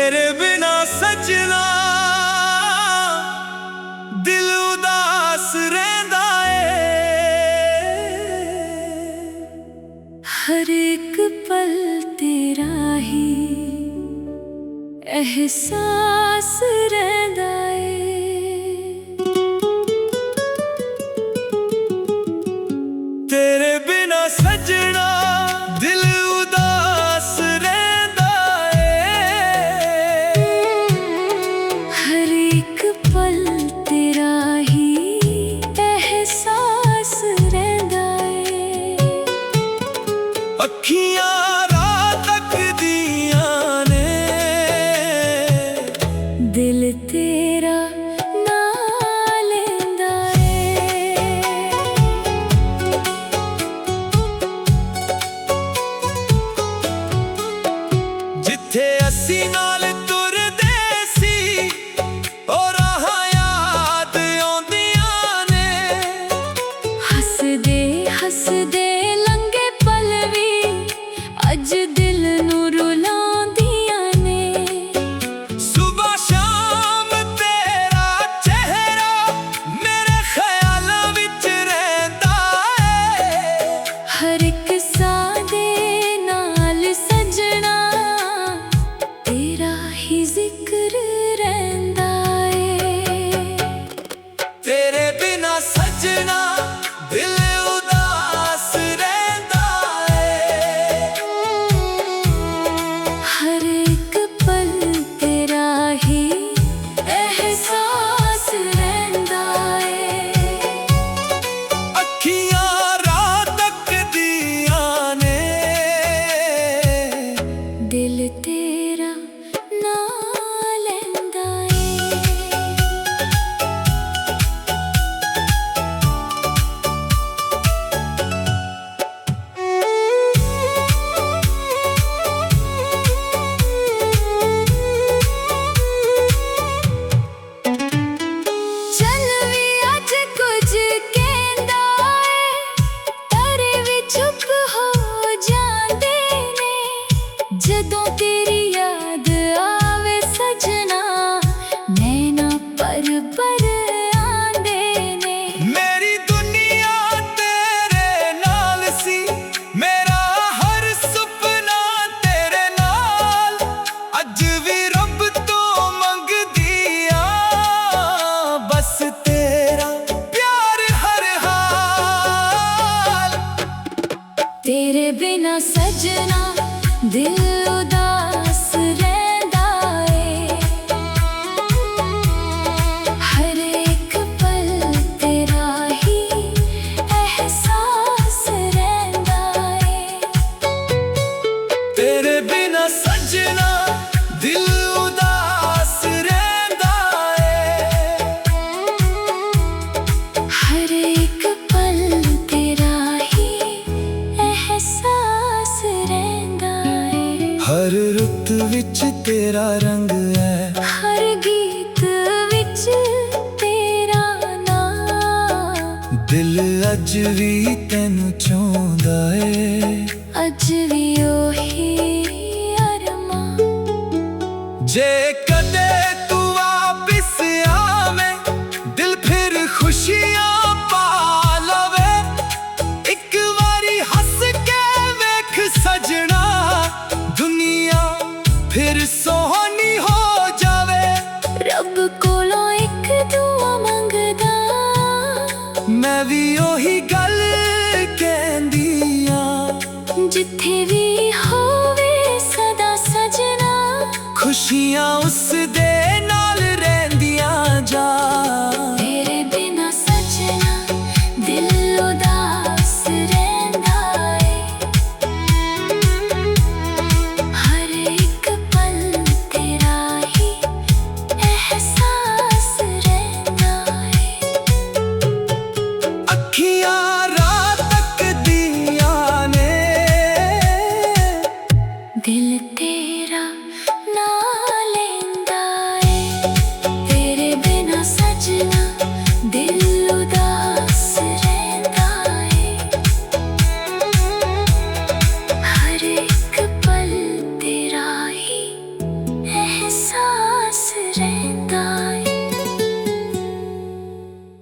तेरे बिना सजना दिल उदास रहंदा है। हर एक पल तेरा ही एहसास रहंदा है। तेरे बिना सजना दिल उदास रहंदा है। हर एक पल तेरा ही एहसास रहंदा है। अखियां रात तकदियां ने दिल तेरा ना लेंदा है। जिथे असी नाल तुरदे सी ओ राहां याद आउंदियां ने। हसदे हसदे लंघे पल वी अज दिल नू रुलांदियां ने। सुबह शाम तेरा चेहरा मेरे ख्यालां विच रहंदा है। हर एक साह दे नाल सजना तेरा ही जिक्र रहंदा है। तेरे बिना सजना दिल उदास रहंदा है। हर एक पल तेरा ही एहसास रहंदा है। अखियां रात तकदियां ने दिल तेरा ना लेंदा है। चल वी अज कुछ कहंदा है तारे भी चुप हो जांदे ने। जदों तेरी याद आवे सजना नैना पर आंदे ने। मेरी दुनिया तेरे नाल सी मेरा हर सुपना तेरे नाल। अज भी रब तो मंगदिया बस तेरा प्यार हर हाल। तेरे बिना सजना दिल उदास रहंदा है। हर एक पल तेरा ही एहसास रहंदा है। तेरे बिना सजना दिल उदास रहंदा है। हर एक पल तेरा ही एहसास रहंदा है। हर रुत विच तेरा रंग है। हर गीत विच तेरा नाम। दिल अज भी तैनू चाहुंदा है। अज भी ओही अरमां। जे कदे तू वापिस आवे दिल फिर खुशियां पा लवे। एक बारी हंस के वेख सजना दुनिया फिर सोहनी हो जावे। रब कोलों एक दुआ मंगदा मैं भी ओही गल कहंदिया जिथे भी होवे सदा सजना। खुशियां उस